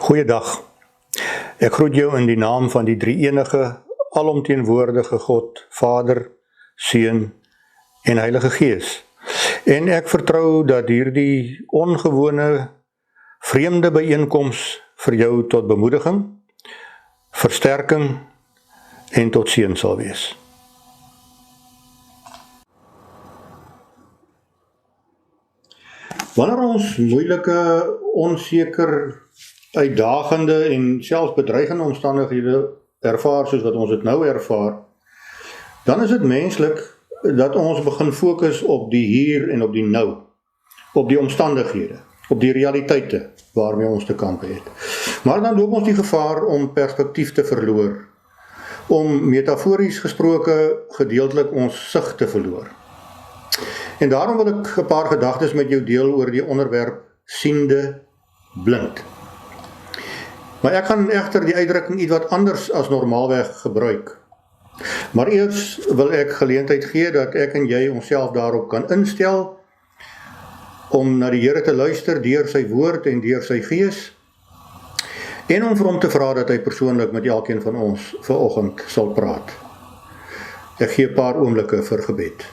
Goeiedag. Ek groet jou in die naam van die drie-enige, alomteenwoordige God, Vader, Seun en Heilige Gees. En ek vertrou dat hierdie ongewone, vreemde byeenkoms vir jou tot bemoediging, versterking en tot seën sal wees. Wanneer ons moeilike, onseker, uitdagende en selfs bedreigende omstandighede ervaar soos wat ons dit nou ervaar, dan is dit menslik dat ons begin fokus op die hier en op die nou, op die omstandighede, op die realiteite waarmee ons te kampe het. Maar dan loop ons die gevaar om perspektief te verloor, om metafories gesproke gedeeltelik ons sig te verloor. En daarom wil ek 'n paar gedagtes met jou deel oor die onderwerp siende blind. Maar ek gaan egter die uitdrukking iets wat anders as normaalweg gebruik. Maar eers wil ek geleentheid gee dat ek en jy onsself daarop kan instel om na die Here te luister deur sy woord en deur sy gees en om vir hom te vra dat hy persoonlik met elkeen van ons vanoggend sal praat. Ek gee 'n paar oomblikke vir gebed.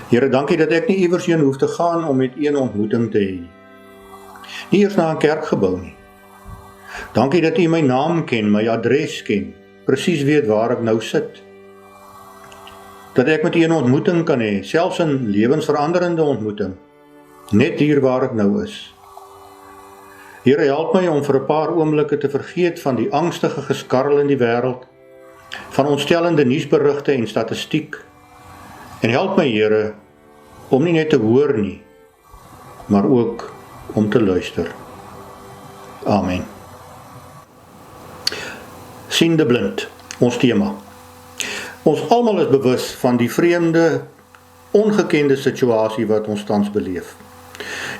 Here, dankie dat ek nie iewers heen hoef te gaan om met een ontmoeting te hê. Nie eers na 'n kerkgebou nie. Dankie dat U my naam ken, my adres ken, presies weet waar ek nou sit. Dat ek met U 'n ontmoeting kan hê, selfs 'n lewensveranderende ontmoeting, net hier waar ek nou is. Here, help my om vir 'n paar oomblikke te vergeet van die angstige geskarrel in die wêreld, van ontstellende nuusberigte en statistiek. En help my, Here, om nie net te hoor nie, maar ook om te luister. Amen. Siende blind, ons tema. Ons almal is bewus van die vreemde, ongekende situasie wat ons tans beleef.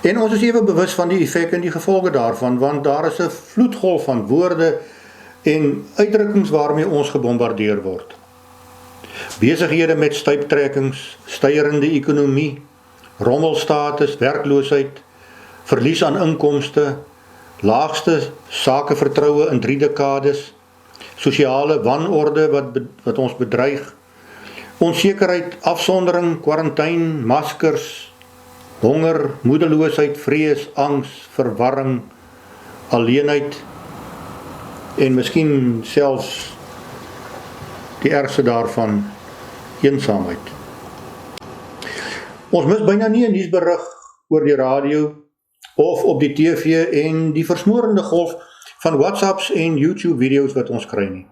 En ons is ewe bewus van die effek en die gevolge daarvan, want daar is 'n vloedgolf van woorde en uitdrukkings waarmee ons gebombardeer word. Besighede met stuiptrekkings, stygende ekonomie, rommelstatus, werkloosheid, verlies aan inkomste, laagste sakevertroue in 3 dekades, sosiale wanorde wat ons bedreig, onsekerheid, afsondering, kwarantyne, maskers, honger, moedeloosheid, vrees, angs, verwarring, alleenheid en miskien selfs die ergste daarvan, eensaamheid. Ons mis byna nie 'n nuusberig oor die radio of op die TV en die versmorende golf van WhatsApps en YouTube video's wat ons kry nie.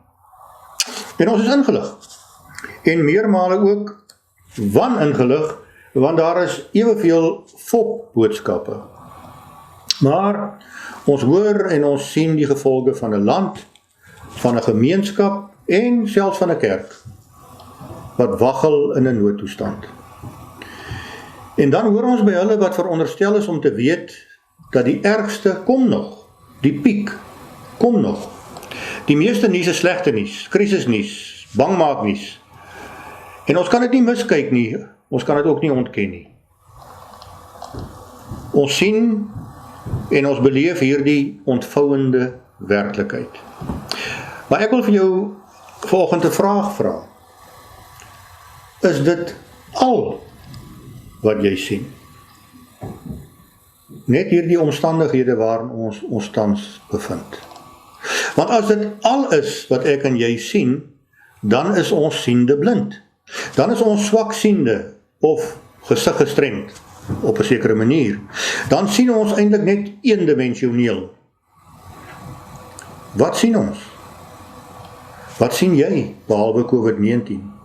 En ons is ingelig. En meermale ook waningelig, want daar is eweveel fopboodskappe. Maar ons hoor en ons sien die gevolge van 'n land, van 'n gemeenskap en selfs van 'n kerk wat waggel in 'n noodtoestand. En dan hoor ons by hulle wat veronderstel is om te weet dat die ergste kom nog, die piek kom nog. Die meeste nuus is slegte nuus, krisisnuus, bangmaaknuus. En ons kan dit nie miskyk nie, ons kan dit ook nie ontken nie. Ons sien en ons beleef hierdie ontvouende werklikheid. Maar ek wil vir jou vanoggend 'n vraag vra. Is dit al wat jy sien? Net hierdie omstandighede waarin ons tans bevind. Want as dit al is wat ek en jy sien, dan is ons siende blind. Dan is ons swaksiende of gesig gestremd op 'n sekere manier. Dan sien ons eintlik net eendimensioneel. Wat sien ons? Wat sien jy behalwe COVID-19?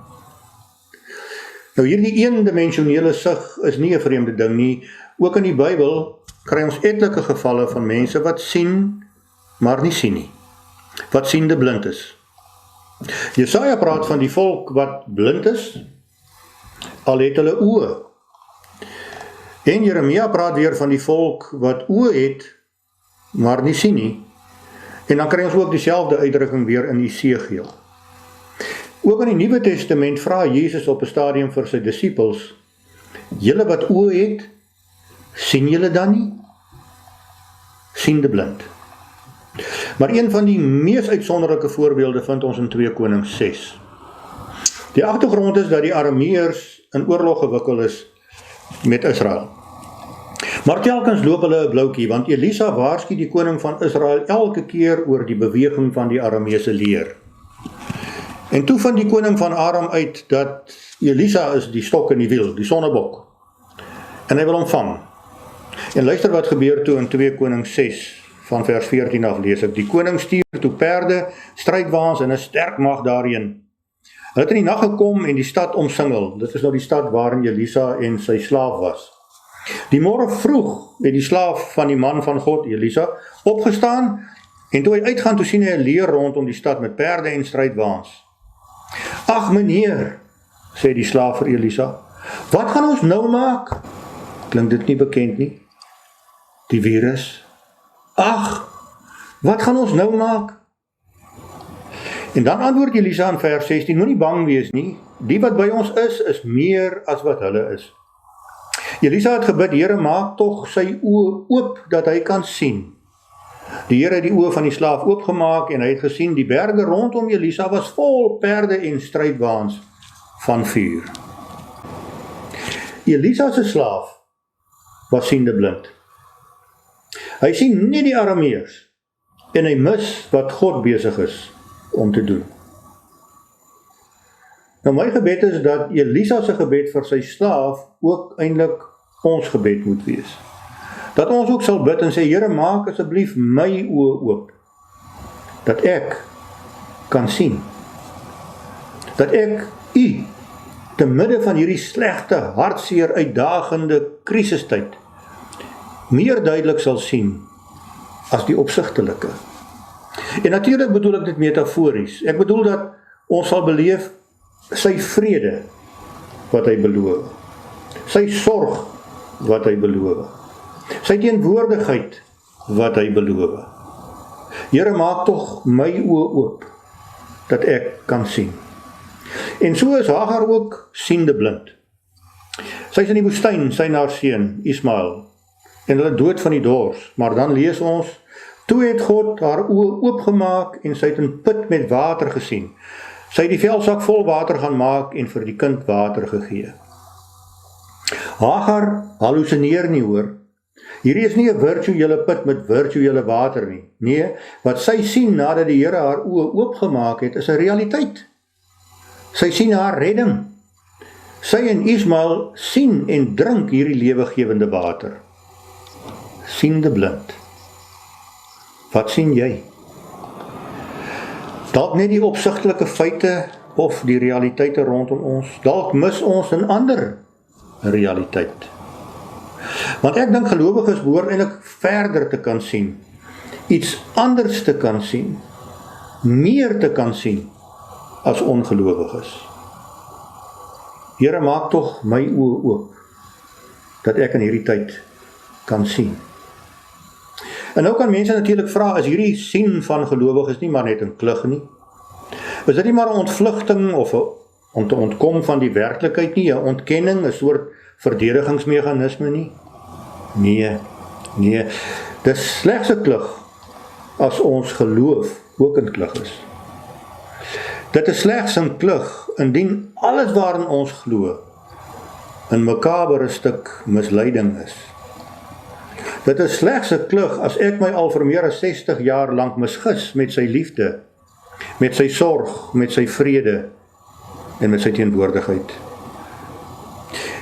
Nou hierdie eendimensionele sig is nie 'n vreemde ding nie. Ook in die Bybel kry ons etlike gevalle van mense wat sien, maar nie sien nie. Wat siende blind is. Jesaja praat van die volk wat blind is, al het hulle oë. En Jeremia praat weer van die volk wat oë het, maar nie sien nie. En dan kry ons ook dieselfde uitdrukking weer in Esegiel. Ook in die Nuwe Testament vra Jesus op 'n stadium vir sy disippels, julle wat oë het, sien julle dan nie? Siende blind. Maar een van die mees uitsonderlike voorbeelde vind ons in 2 Konings 6. Die agtergrond is dat die Arameërs in oorlog gewikkeld is met Israel. Maar telkens loop hulle 'n bloukie, want Elisa waarsku die koning van Israel elke keer oor die beweging van die Arameese leer. En toe vind die koning van Aram uit dat Elisa is die stok in die wiel, die sonnebok. En hy wil hom vang. En luister wat gebeur toe in 2 Konings 6 van vers 14 af lees ek. Die koning stuur toe perde, strydwaans en 'n sterk mag daarheen. Hulle het in die nag gekom en die stad omsingel. Dit is nou die stad waarin Elisa en sy slaaf was. Die môre vroeg het die slaaf van die man van God, Elisa, opgestaan en toe hy uitgaan, toe sien hy 'n leer rondom die stad met perde en strydwaans. Ag meneer, sê die slaaf vir Elisa, wat gaan ons nou maak? Klink dit nie bekend nie? Die virus. Ag, wat gaan ons nou maak? En dan antwoord Elisa in vers 16, moenie bang wees nie, die wat by ons is meer as wat hulle is. Elisa het gebid, Here, maak tog sy oë oop, dat hy kan sien. Die Here het die oë van die slaaf oopgemaak, en hy het gesien, die berge rondom Elisa was vol perde en strydwaans van vuur. Elisa se slaaf was siende blind. Hy sien nie die Arameërs, en hy mis wat God besig is om te doen. Nou my gebed is dat Elisa se gebed vir sy slaaf ook eintlik ons gebed moet wees. Dat ons ook sal bid en sê, Here, maak asseblief my oë oop, dat ek kan sien. Dat ek U, te midde van hierdie slegte, hartseer, uitdagende krisistyd, meer duidelik sal sien as die opsigtelike. En natuurlik bedoel ek dit metafories. Ek bedoel dat ons sal beleef sy vrede wat hy beloof, sy sorg wat hy beloof, sy teenwoordigheid wat hy beloof. Here, maak tog my oë oop, dat ek kan sien. En so is Hagar ook siende blind. Sy is in die woestyn, sy en haar seun Ismael, en hulle dood van die dors, maar dan lees ons, toe het God haar oë oopgemaak en sy het 'n put met water gesien. Sy het die velsak vol water gaan maak en vir die kind water gegee. Hagar hallusineer nie, hoor. Hierdie is nie 'n virtuele put met virtuele water nie. Nee, wat sy sien nadat die Here haar oë oopgemaak het, is 'n realiteit. Sy sien haar redding. Sy en Ismael sien en drink hierdie lewegewende water. Siende blind. Wat sien jy? Dalk net die opsigtelike feite of die realiteite rondom ons. Dalk mis ons 'n ander realiteit. Want ek dink gelowiges behoort eintlik verder te kan sien. Iets anders te kan sien. Meer te kan sien as ongelowiges. Here, maak tog my oë oop, dat ek in hierdie tyd kan sien. En nou kan mense natuurlik vra, is hierdie sien van gelowiges nie maar net 'n klug nie? Is dit nie maar 'n ontvlugting of om te ontkom van die werklikheid nie, 'n ontkenning, 'n soort verdedigingsmeganisme nie? Nee, dis slegs 'n klug as ons geloof ook 'n klug is. Dit is slegs 'n klug indien alles waarin ons glo 'n makabere stuk misleiding is. Dit is slegs 'n klug as ek my al vir meer as 60 jaar lank misgis met sy liefde, met sy sorg, met sy vrede en met sy teenwoordigheid.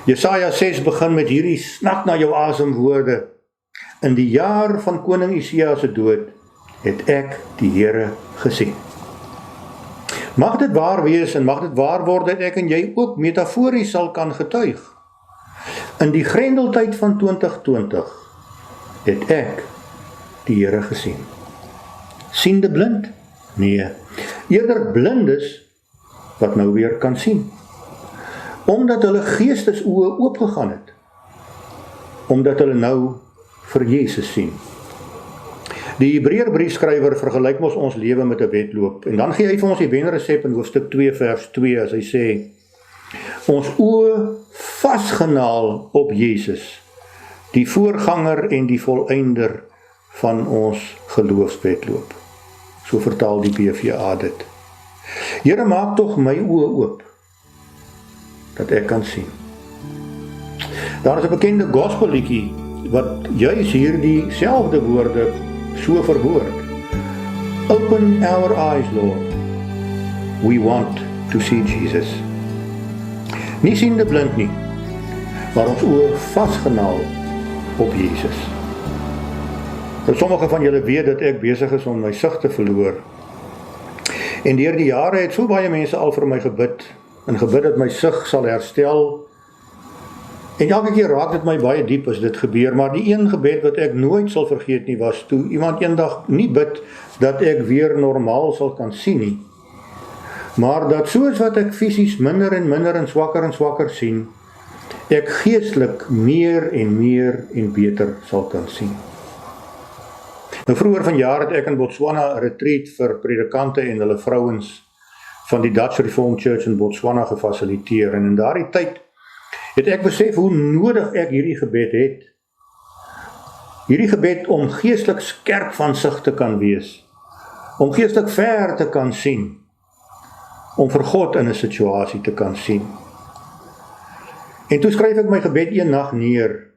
Jesaja 6 begin met hierdie snak na jou asem woorde. In die jaar van koning Usia se dood het ek die Here gesien. Mag dit waar wees en mag dit waar word dat ek en jy ook metafories sal kan getuig. In die grendeltyd van 2020 het ek die Here gesien. Siende blind? Nee, eerder blindes wat nou weer kan sien. Omdat hulle geestesoë oopgegaan het. Omdat hulle nou vir Jesus sien. Die Hebreërbriefskrywer vergelyk ons lewe met 'n wedloop. En dan gee hy vir ons die wenresep in hoofstuk 2 vers 2 as hy sê, ons oë vasgenaal op Jesus, die voorganger en die volëinder van ons geloofswedloop. So vertaal die PVA dit. Here, maak tog my oë oop, dat ek kan sien. Daar is 'n bekende gospelliedjie, wat juis hierdie selfde woorde so verwoord. Open our eyes, Lord. We want to see Jesus. Nie siende blind nie, maar ons oë vasgenaal op Jesus. Nou, sommige van julle weet dat ek besig is om my sig te verloor. En deur die jare het so baie mense al vir my gebid, en gebid dat my sig sal herstel. En elke keer raak dit my baie diep as dit gebeur, maar die een gebed wat ek nooit sal vergeet nie, was toe iemand eendag nie bid dat ek weer normaal sal kan sien nie, maar dat soos wat ek fisies minder en swakker sien, ek geestelik meer en beter sal kan sien. Nou vroeër vanjaar het ek in Botswana 'n retreat vir predikante en hulle vrouens van die Dutch Reformed Church in Botswana gefasiliteer, en in daardie tyd het ek besef hoe nodig ek hierdie gebed het. Hierdie gebed om geestelik skerp van sig te kan wees, om geestelik ver te kan sien, om vir God in 'n situasie te kan sien. En toe skryf ek my gebed een nag neer,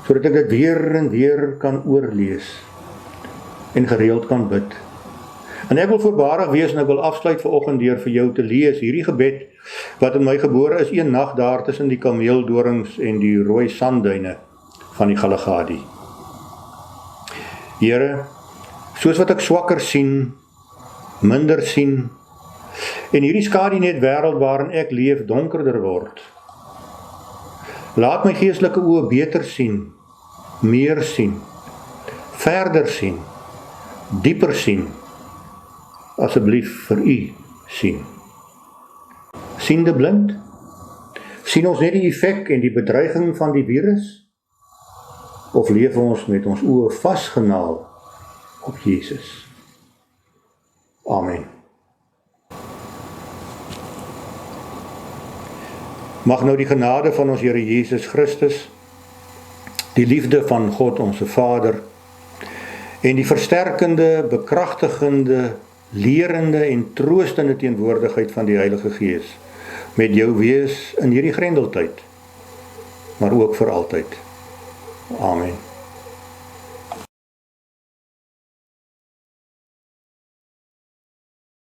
sodat ek dit weer en weer kan oorlees en gereeld kan bid. En ek wil voorbarig wees en ek wil afsluit vanoggend deur vir jou te lees hierdie gebed wat in my gebore is een nag daar tussen die kameeldorings en die rooi sandduine van die Galagadi. Here, soos wat ek swakker sien, minder sien, en hierdie skadu-net wêreld waarin ek leef donkerder word, laat my geestelike oë beter sien, meer sien, verder sien, dieper sien, asseblief vir u sien. Siende blind? Sien ons net die effek en die bedreiging van die virus? Of leef ons met ons oë vasgenaal op Jesus? Amen. Mag nou die genade van ons Here Jesus Christus, die liefde van God ons Vader, en die versterkende, bekragtigende, lerende en troostende teenwoordigheid van die Heilige Gees met jou wees in hierdie grendeltyd, maar ook vir altyd. Amen.